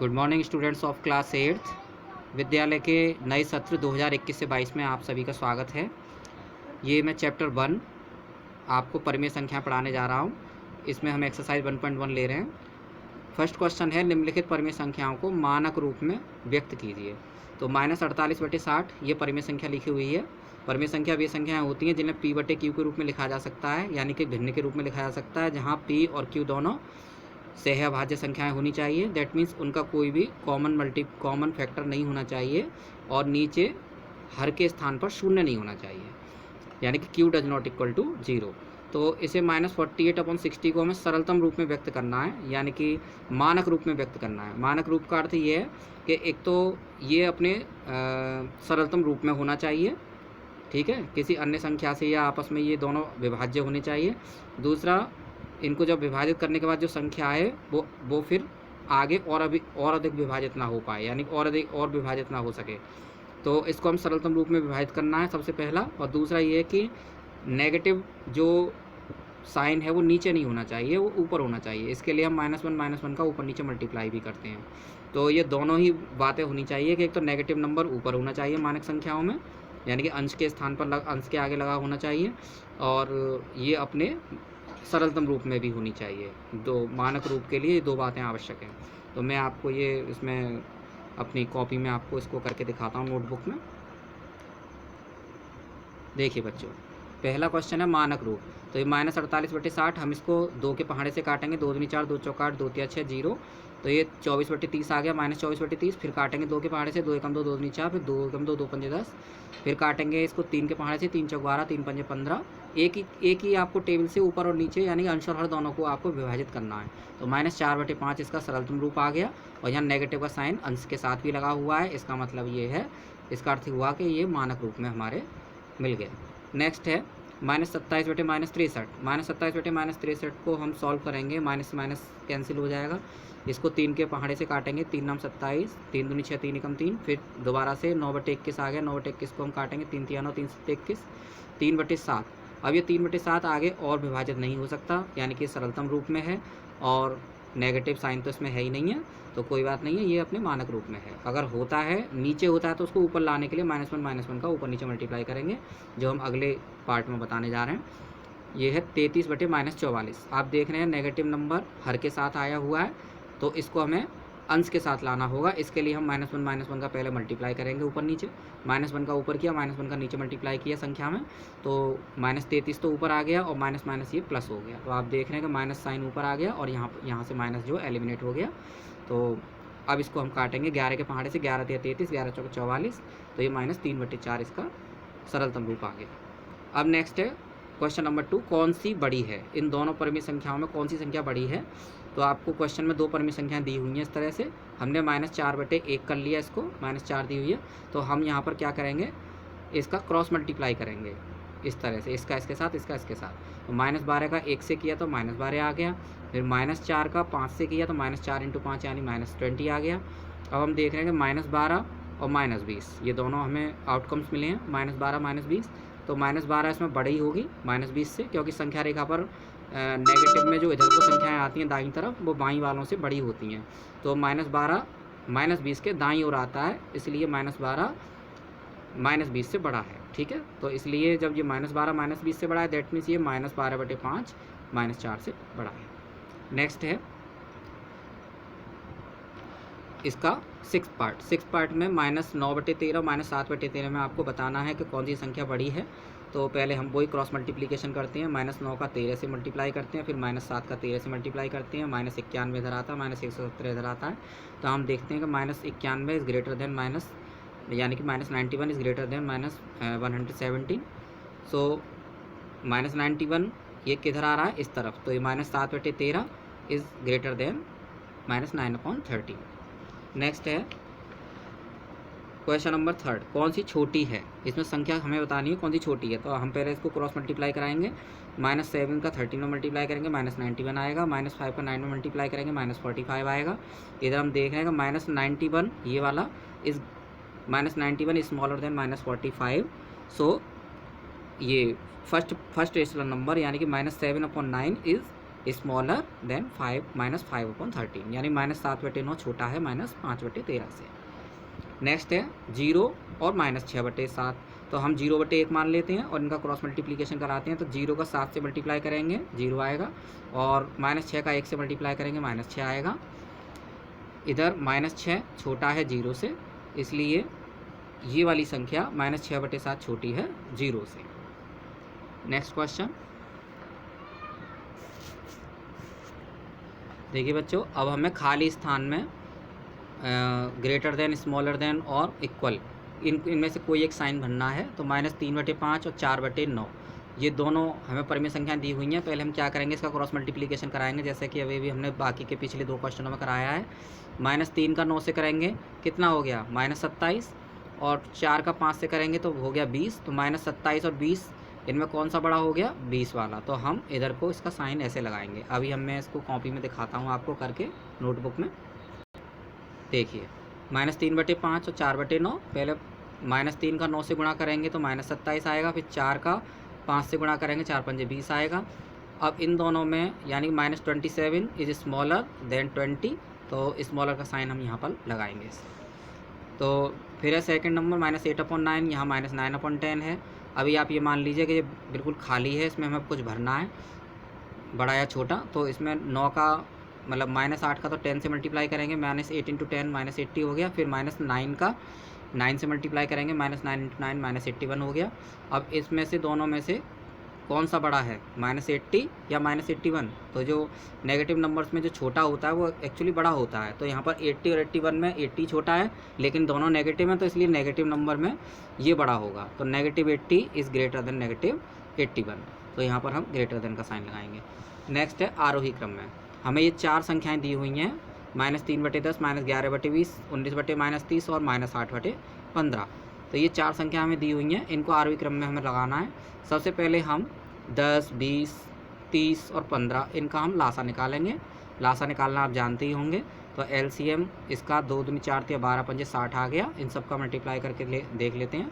Good morning students of class 8th। विद्यालय के नए सत्र 2021 से 22 में आप सभी का स्वागत है। ये मैं चैप्टर 1 आपको परिमेय संख्या पढ़ाने जा रहा हूँ। इसमें हम एक्सरसाइज 1.1 ले रहे हैं। फर्स्ट क्वेश्चन है, निम्नलिखित परिमेय संख्याओं को मानक रूप में व्यक्त कीजिए। तो -48/60 ये परिमेय संख्या लिखी हुई है। परिमेय संख्या वे संख्याएँ होती हैं जिन्हें P/Q के रूप में लिखा जा सकता है, यानी कि भिन्न के रूप में लिखा जा सकता है, जहाँ P और Q दोनों सहअभाज्य संख्याएं होनी चाहिए। दैट मीन्स उनका कोई भी कॉमन फैक्टर नहीं होना चाहिए और नीचे हर के स्थान पर शून्य नहीं होना चाहिए, यानी कि Q does not equal to 0। तो इसे -48/60 को हमें सरलतम रूप में व्यक्त करना है, यानी कि मानक रूप में व्यक्त करना है। मानक रूप का अर्थ ये है कि एक तो ये अपने सरलतम रूप में होना चाहिए, ठीक है, किसी अन्य संख्या से, या आपस में ये दोनों विभाज्य होने चाहिए। दूसरा, इनको जब विभाजित करने के बाद जो संख्या है वो फिर आगे और अधिक विभाजित ना हो पाए, यानी और विभाजित ना हो सके। तो इसको हम सरलतम रूप में विभाजित करना है सबसे पहला। और दूसरा ये है कि नेगेटिव जो साइन है वो नीचे नहीं होना चाहिए, वो ऊपर होना चाहिए। इसके लिए हम -1 का ऊपर नीचे मल्टीप्लाई भी करते हैं। तो ये दोनों ही बातें होनी चाहिए कि एक तो नेगेटिव नंबर ऊपर होना चाहिए मानक संख्याओं में, यानी कि अंश के स्थान पर अंश के आगे लगा होना चाहिए, और ये अपने सरलतम रूप में भी होनी चाहिए। दो मानक रूप के लिए ये दो बातें आवश्यक हैं। तो मैं आपको ये इसमें अपनी कॉपी में आपको इसको करके दिखाता हूँ नोटबुक में। देखिए बच्चों, पहला क्वेश्चन है मानक रूप। तो ये -48/60 हम इसको 2 के पहाड़े से काटेंगे। 2 दूनी 4, 2 चौका 8, 2 तिया 6, 0। तो ये 24/30 आ गया, -24/30। फिर काटेंगे 2 के पहाड़े से, 2 एकम 2, 2 दूनी 4, फिर 2 एकम 2, 2 पंजे 10। फिर काटेंगे इसको 3 के पहाड़े से, 3 चौक 12, 3 पंजे 15। एक ही आपको टेबल से ऊपर और नीचे, यानी कि अंश और हर दोनों को आपको विभाजित करना है। तो -4/5 इसका सरलतम रूप आ गया, और यहाँ नेगेटिव का साइन अंश के साथ भी लगा हुआ है। इसका मतलब ये है, इसका अर्थ हुआ कि ये मानक रूप में हमारे मिल गए। नेक्स्ट है -27/-63। -27/-63 को हम सॉल्व करेंगे, माइनस माइनस कैंसिल हो जाएगा। इसको 3 के पहाड़े से काटेंगे, 3 नाम 27, 3 दूनी 6, 3 एकम 3। फिर दोबारा से 9/21 आ गया, 9/21 को हम काटेंगे, 3 तिया 9, 3 7 21, 3/7। अब ये 3/7 आगे और विभाजित नहीं हो सकता, यानी कि सरलतम रूप में है, और नेगेटिव साइन तो इसमें है ही नहीं है, तो कोई बात नहीं है, ये अपने मानक रूप में है। अगर होता है, नीचे होता है, तो उसको ऊपर लाने के लिए -1 का ऊपर नीचे मल्टीप्लाई करेंगे, जो हम अगले पार्ट में बताने जा रहे हैं। ये है 33/-44। आप देख रहे हैं नेगेटिव नंबर हर के साथ आया हुआ है, तो इसको हमें अंश के साथ लाना होगा। इसके लिए हम -1 का पहले मल्टीप्लाई करेंगे ऊपर नीचे। -1 का ऊपर किया, -1 का नीचे मल्टीप्लाई किया संख्या में, तो -33 तो ऊपर आ गया, और माइनस माइनस ये प्लस हो गया। तो आप देख रहे हैं कि माइनस साइन ऊपर आ गया, और यहाँ से माइनस जो एलिमिनेट हो गया। तो अब इसको हम काटेंगे 11 के पहाड़े से, 11 तिया 33, 11 चौका 44। तो ये -3/4 इसका सरलतम रूप आ गया। अब नेक्स्ट है क्वेश्चन नंबर 2, कौन सी बड़ी है? इन दोनों परिमेय संख्याओं में कौन सी संख्या बड़ी है? तो आपको क्वेश्चन में 2 परिमेय संख्याएं दी हुई हैं इस तरह से। हमने -4/1 कर लिया, इसको -4 दी हुई है, तो हम यहाँ पर क्या करेंगे, इसका क्रॉस मल्टीप्लाई करेंगे इस तरह से, इसका इसके साथ, इसका इसके साथ। तो -12 का 1 से किया तो -12 आ गया। फिर -4 का 5 से किया तो -4 × 5 यानी -20 आ गया। अब हम देख रहे हैं कि -12 और -20 ये दोनों हमें आउटकम्स मिले हैं, -12 -20। तो -12 इसमें बड़ी ही होगी -20 से, क्योंकि संख्या रेखा पर नेगेटिव में जो इधर को संख्याएं आती हैं दाईं तरफ, वो बाईं वालों से बड़ी होती हैं। तो -12 -20 के दाईं ओर आता है, इसलिए -12 -20 से बड़ा है, ठीक है। तो इसलिए जब ये -12 -20 से बड़ा है, दैट मीन्स ये -12/5 -4 से बड़ा है। नेक्स्ट है इसका 6th पार्ट में -9/13 -7/13 में आपको बताना है कि कौन सी संख्या बड़ी है। तो पहले हम वही क्रॉस मल्टीप्लिकेशन करते हैं, -9 का 13 से मल्टीप्लाई करते हैं, फिर -7 का 13 से मल्टीप्लाई करते हैं, -91 इधर आता है, -117 इधर आता है। तो हम देखते हैं कि -91 इज़ ग्रेटर देन माइनस, यानी कि -91 इज़ ग्रेटर देन -117। सो -91 ये किधर आ रहा है, इस तरफ। तो ये -7/13 इज़ ग्रेटर देन -9/13। नेक्स्ट है क्वेश्चन नंबर 3, कौन सी छोटी है? इसमें संख्या हमें बतानी है कौन सी छोटी है। तो हम पहले इसको क्रॉस मल्टीप्लाई कराएंगे, -7 का 13 में मल्टीप्लाई करेंगे, -91 आएगा। -5 का 9 में मल्टीप्लाई करेंगे, -45 आएगा। इधर हम देख रहे हैं कि -91 ये वाला इस -91 स्मॉलर देन -45। सो ये फर्स्ट एशेलन नंबर, यानी कि -7/9 इज़ स्मॉलर देन 5 माइनस 5/13, यानी -7/9 छोटा है -5/13 से। नेक्स्ट है 0 और -6/7, तो हम 0/1 मान लेते हैं और इनका क्रॉस मल्टीप्लिकेशन कराते हैं। तो 0 का 7 से मल्टीप्लाई करेंगे 0 आएगा, और -6 का 1 से मल्टीप्लाई करेंगे -6 आएगा। इधर -6 छोटा है 0 से, इसलिए ये वाली संख्या -6/7 छोटी है 0 से। नेक्स्ट क्वेश्चन देखिए बच्चों, अब हमें खाली स्थान में ग्रेटर देन, स्मॉलर देन और इक्वल, इनमें से कोई एक साइन भरना है। तो -3/5 और 4/9 ये दोनों हमें परिमेय संख्याएं दी हुई हैं। पहले हम क्या करेंगे, इसका क्रॉस मल्टीप्लिकेशन कराएंगे, जैसे कि अभी भी हमने बाकी के पिछले 2 क्वेश्चनों में कराया है। -3 का 9 से करेंगे कितना हो गया -27, और 4 का 5 से करेंगे तो हो गया 20। तो -27 और 20 इनमें कौन सा बड़ा हो गया, 20 वाला। तो हम इधर को इसका साइन ऐसे लगाएंगे। अभी मैं इसको कॉपी में दिखाता हूँ आपको करके नोटबुक में। देखिए -3/5 और 4/9, पहले -3 का 9 से गुणा करेंगे तो -27 आएगा, फिर 4 का 5 से गुणा करेंगे 4 पंजे 20 आएगा। अब इन दोनों में यानी -27 इज स्मॉलर देन 20, तो स्मॉलर का साइन हम यहाँ पर लगाएंगे। तो फिर है सेकंड नंबर -8/9, यहाँ -9/10 है। अभी आप ये मान लीजिए कि ये बिल्कुल खाली है, इसमें हमें कुछ भरना है, बड़ा या छोटा। तो इसमें 9 का मतलब -8 का तो 10 से मल्टीप्लाई करेंगे, -8 × 10 -80 हो गया। फिर -9 का 9 से मल्टीप्लाई करेंगे, -9 × 9 -81 हो गया। अब इसमें से दोनों में से कौन सा बड़ा है, -80 या -81? तो जो नेगेटिव नंबर्स में जो छोटा होता है वो एक्चुअली बड़ा होता है। तो यहाँ पर 80 और 81 में 80 छोटा है, लेकिन दोनों नेगेटिव हैं, तो इसलिए नेगेटिव नंबर में ये बड़ा होगा। तो -80 इज़ ग्रेटर देन -81, तो यहाँ पर हम ग्रेटर देन का साइन लगाएंगे। नेक्स्ट है आरोही क्रम में, हमें ये 4 संख्याएँ दी हुई हैं, -3/10, -11/20, 19/-30 और -8/15। तो ये 4 संख्या हमें दी हुई हैं, इनको आरोही क्रम में हमें लगाना है। सबसे पहले हम 10, 20, 30 और 15 इनका हम लासा निकालेंगे। लासा निकालना आप जानते ही होंगे। तो एलसीएम इसका 2 दूनी 4 या 12 पंजे 60 आ गया। इन सब का मल्टीप्लाई करके देख लेते हैं।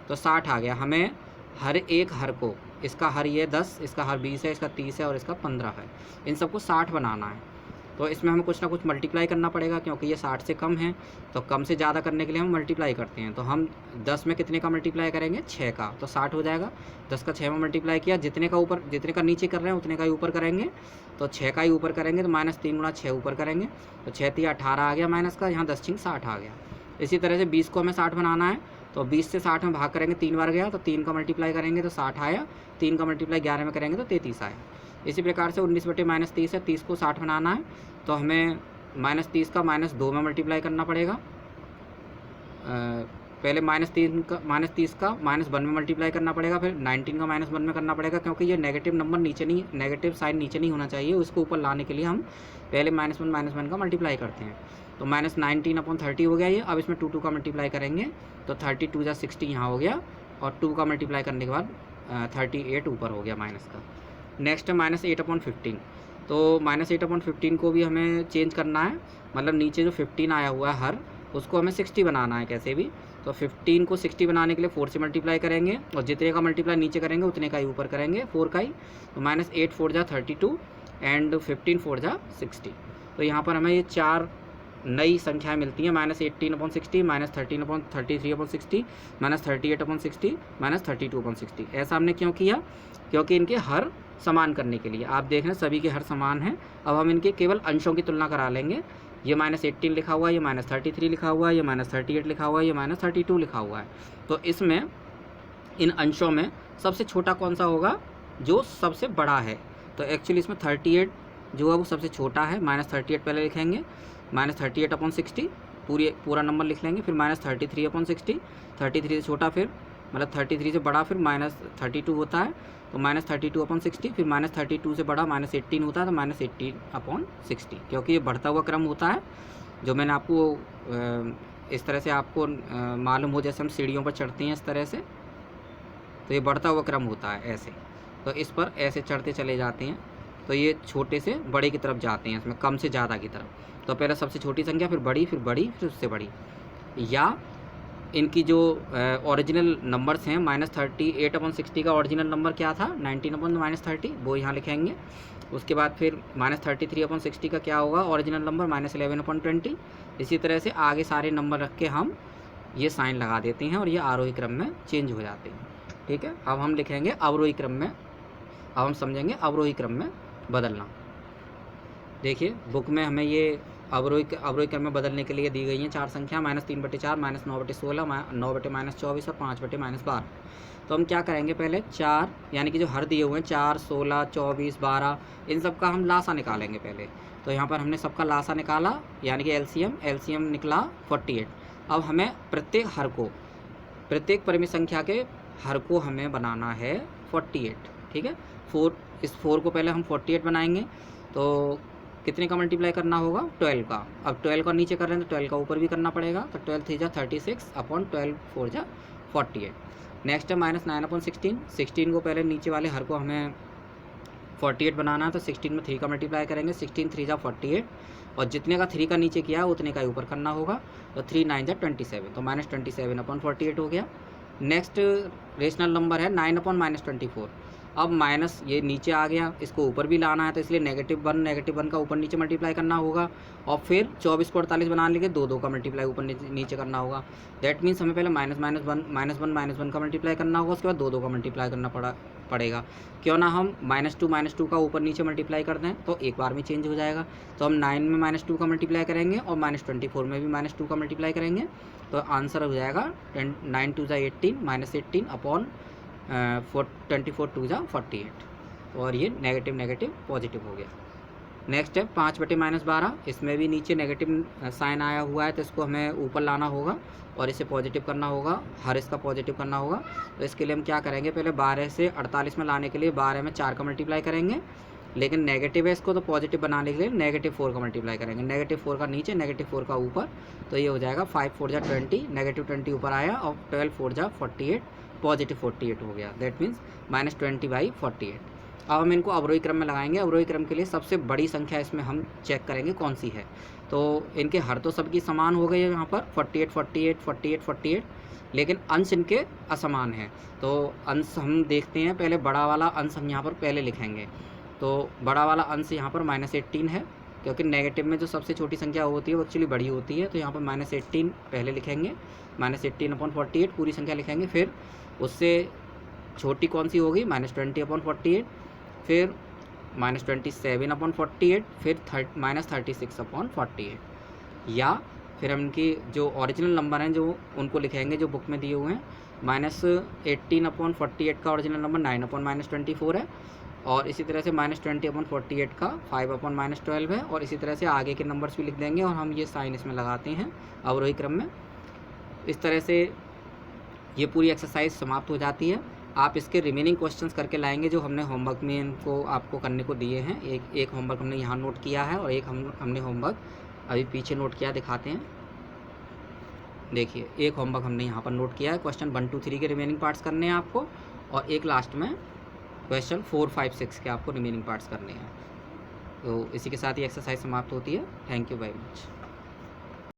तो 60 आ गया। हमें हर एक हर को, इसका हर ये 10, इसका हर 20 है, इसका 30 है और इसका 15 है, इन सबको 60 बनाना है। तो इसमें हमें कुछ ना कुछ मल्टीप्लाई करना पड़ेगा, क्योंकि ये 60 से कम है। तो कम से ज़्यादा करने के लिए हम मल्टीप्लाई करते हैं। तो हम 10 में कितने का मल्टीप्लाई करेंगे, 6 का, तो 60 हो जाएगा। 10 का 6 में मल्टीप्लाई किया, जितने का नीचे कर रहे हैं उतने का ही ऊपर करेंगे। तो 6 का ही ऊपर करेंगे, तो -3 × 6 ऊपर करेंगे। तो 6 × 18 आ गया माइनस का, यहाँ 10 × 60 आ गया। इसी तरह से 20 को हमें 60 बनाना है। तो 20 से 60 में भाग करेंगे, 3 बार गया, तो 3 का मल्टीप्लाई करेंगे तो 60 आया। 3 का मल्टीप्लाई 11 में करेंगे तो 33 आया। इसी प्रकार से 19/-30 है, 30 को 60 बनाना है। तो हमें -30 का -2 में मल्टीप्लाई करना पड़ेगा। पहले -30 का -1 में मल्टीप्लाई करना पड़ेगा, फिर 19 का -1 में करना पड़ेगा, क्योंकि ये नेगेटिव नंबर नेगेटिव साइन नीचे नहीं होना चाहिए। उसको ऊपर लाने के लिए हम पहले -1 का मल्टीप्लाई करते हैं। तो -19/30 हो गया ये। अब इसमें 2 का मल्टीप्लाई करेंगे तो 32 × 60 यहाँ हो गया, और 2 का मल्टीप्लाई करने के बाद 38 ऊपर हो गया माइनस का। नेक्स्ट है -8/15। तो -8/15 को भी हमें चेंज करना है, मतलब नीचे जो 15 आया हुआ है हर, उसको हमें 60 बनाना है कैसे भी। तो 15 को 60 बनाने के लिए 4 से मल्टीप्लाई करेंगे, और जितने का मल्टीप्लाई नीचे करेंगे उतने का ही ऊपर करेंगे, 4 का ही। तो -8 4 जा 32 एंड 15 4 जा 60। तो यहाँ पर हमें ये 4 नई संख्याएं मिलती हैं, -18/60, -13/33/60, -38/60, -32/60। ऐसा हमने क्यों किया, क्योंकि इनके हर समान करने के लिए। आप देख रहे हैं सभी के हर समान हैं। अब हम इनके केवल अंशों की तुलना करा लेंगे। ये -18 लिखा हुआ है, ये -33 लिखा हुआ है, ये -38 लिखा हुआ है, ये -32 लिखा हुआ है। तो इसमें इन अंशों में सबसे छोटा कौन सा होगा, जो सबसे बड़ा है। तो एक्चुअली इसमें 38 जो है वो सबसे छोटा है। -38 पहले लिखेंगे, -38/60 पूरा नंबर लिख लेंगे, फिर -33/60, 33 से छोटा, फिर मतलब 33 से बड़ा, फिर -32 होता है। तो -32/60, फिर -32 से बड़ा -18 होता है, तो -18/60, क्योंकि ये बढ़ता हुआ क्रम होता है। जो मैंने आपको इस तरह से आपको मालूम हो, जैसे हम सीढ़ियों पर चढ़ते हैं इस तरह से, तो ये बढ़ता हुआ क्रम होता है ऐसे। तो इस पर ऐसे चढ़ते चले जाते हैं, तो ये छोटे से बड़े की तरफ जाते हैं, इसमें कम से ज़्यादा की तरफ। तो पहले सबसे छोटी संख्या, फिर बड़ी, फिर बड़ी, फिर उससे बड़ी। या इनकी जो ओरिजिनल नंबर्स हैं -38/60 का ओरिजिनल नंबर क्या था 19/-30, वो यहाँ लिखेंगे। उसके बाद फिर -33/60 का क्या होगा ओरिजिनल नंबर -11/20। इसी तरह से आगे सारे नंबर रख के हम ये साइन लगा देते हैं और ये आरोही क्रम में चेंज हो जाते हैं। ठीक है, अब हम लिखेंगे अवरोही क्रम में, अब हम समझेंगे अवरोही क्रम में बदलना। देखिए बुक में हमें ये अवरोही क्रम में बदलने के लिए दी गई हैं 4 संख्या -3/4, -9/16, 9/-24 और 5/-12। तो हम क्या करेंगे, पहले 4 यानी कि जो हर दिए हुए हैं 4, 16, 24, 12, इन सब का हम लासा निकालेंगे पहले। तो यहाँ पर हमने सबका लासा निकाला यानी कि एलसीएम निकला 48। अब हमें प्रत्येक परिमित संख्या के हर को हमें बनाना है 48। ठीक है, 4 को पहले हम 48 बनाएंगे तो कितने का मल्टीप्लाई करना होगा 12 का। अब 12 का नीचे कर रहे हैं तो 12 का ऊपर भी करना पड़ेगा। तो 12 3 जा 36 अपॉन 12 4 जा 48। नेक्स्ट है -9/16। 16 को पहले नीचे वाले हर को हमें 48 बनाना है तो 16 में 3 का मल्टीप्लाई करेंगे। 16 3 जा 48 और जितने का 3 का नीचे किया है उतने का ही ऊपर करना होगा। तो 3 9 जा 27 तो -27/48 हो गया। नेक्स्ट रेशनल नंबर है 9/-24। अब माइनस ये नीचे आ गया, इसको ऊपर भी लाना है तो इसलिए -1 का ऊपर नीचे मल्टीप्लाई करना होगा और फिर 24 को 48 बनाने के लिए 2 का मल्टीप्लाई ऊपर नीचे करना होगा। दैट मीन्स हमें पहले -1 का मल्टीप्लाई करना होगा, उसके बाद 2 का मल्टीप्लाई करना पड़ेगा। क्यों ना हम -2 का ऊपर नीचे मल्टीप्लाई कर दें तो एक बार में चेंज हो जाएगा। तो हम 9 में -2 का मल्टीप्लाई करेंगे और -24 में भी -2 का मल्टीप्लाई करेंगे तो आंसर हो जाएगा 9 2 जा 18 -18 अपॉन 24 2 जा 48 और ये नेगेटिव पॉजिटिव हो गया। नेक्स्ट है 5/-12। इसमें भी नीचे नेगेटिव साइन आया हुआ है तो इसको हमें ऊपर लाना होगा और इसे पॉजिटिव करना होगा, हर इसका पॉजिटिव करना होगा। तो इसके लिए हम क्या करेंगे, पहले 12 से 48 में लाने के लिए 12 में 4 का मल्टीप्लाई करेंगे, लेकिन नेगेटिव है इसको तो पॉजिटिव बनाने के लिए -4 का मल्टीप्लाई करेंगे। -4 का नीचे -4 का ऊपर तो ये हो जाएगा 5 4 जा 20, -20 ऊपर आया और 12 4 जा 48, +48 हो गया। That means -20/48। अब हम इनको अवरोही क्रम में लगाएंगे। अवरोही क्रम के लिए सबसे बड़ी संख्या इसमें हम चेक करेंगे कौन सी है। तो इनके हर तो सबकी समान हो गई है यहाँ पर 48 48 48 48, लेकिन अंश इनके असमान है। तो अंश हम देखते हैं, पहले बड़ा वाला अंश हम यहाँ पर पहले लिखेंगे। तो बड़ा वाला अंश यहाँ पर -18 है क्योंकि नेगेटिव में जो सबसे छोटी संख्या होती है वो एक्चुअली बड़ी होती है। तो यहाँ पर -18 पहले लिखेंगे, -18/48 पूरी संख्या लिखेंगे। फिर उससे छोटी कौन सी होगी -20/48, फिर -27/48, फिर -36/48। या फिर हम इनकी जो ओरिजिनल नंबर हैं जो उनको लिखेंगे जो बुक में दिए हुए हैं। -18/48 का ओरिजिनल नंबर 9/-24 है और इसी तरह से -20/48 का 5/-12 है और इसी तरह से आगे के नंबर्स भी लिख देंगे और हम ये साइन इसमें लगाते हैं अवरोही क्रम में। इस तरह से ये पूरी एक्सरसाइज समाप्त हो जाती है। आप इसके रिमेनिंग क्वेश्चंस करके लाएंगे जो हमने होमवर्क में इनको आपको करने को दिए हैं। एक होमवर्क हमने यहाँ नोट किया है और एक हमने होमवर्क अभी पीछे नोट किया, दिखाते हैं। देखिए एक होमवर्क हमने यहाँ पर नोट किया है, क्वेश्चन 1 2 3 के रिमेनिंग पार्ट्स करने हैं आपको और एक लास्ट में क्वेश्चन 4 5 6 के आपको रिमेनिंग पार्ट्स करने हैं। तो इसी के साथ ही एक्सरसाइज समाप्त होती है। Thank you very much.